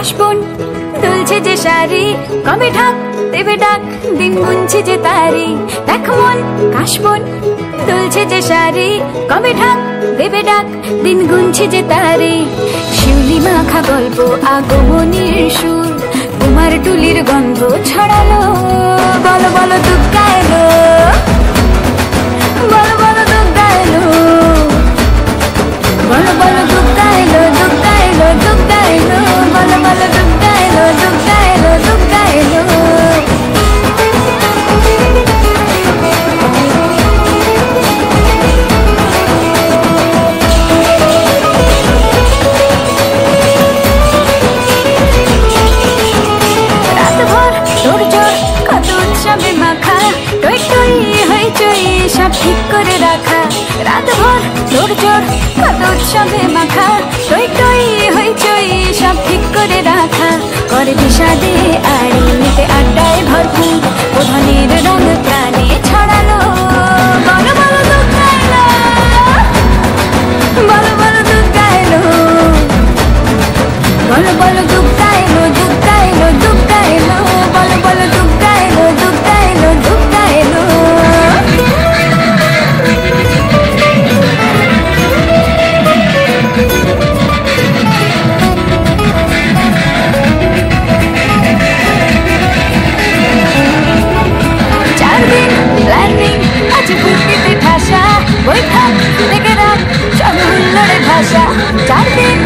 কাশবন দুলছে যে শাড়ি, কবে ঢাক দেবে ডাক, দিন গুনছে যে তারি। দেখ মন কাশবন দুলছে যে শাড়ি, কবে ঢাক দেবে ডাক, দিন গুনছে যে তারি। শিউলি মাখা গল্প আগমনীর সুর, তোমার টুলির গন্ধ ছড়ালো। বলো বলো দুগ্গা এলো, বলো বলো দুগ্গা এলো, বলো বলো দুগ্গা এলো, দুগ্গা এলো, দুগ্গা এলো, বলো বলো দুগ্গা এলো, দুগ্গা এলো, দুগ্গা এলো। সব ঠিক করে রাখা, রাত ভর তোর জোর কত উৎসবে মাখা, টই টই হইচই সব ঠিক করে রাখা। করে বিষাদে আড়িতে আড্ডায় ভরপুর, প্রধানের রঙ প্রাণে ছড়ালো। বলো বলো দুগ্গা এলো, বলো বলো দুগ্গা এলো, বলো বলো দুগ্গা এলো, দুগ্গা এলো, দুগ্গা এলো, বলো বলো দুগ্গা এলো, দুগ্গা এলো, দুগ্গা এলো। বৈঠক থেকে রাত সব হুল্লোড়ে ভাষা, 4 দিন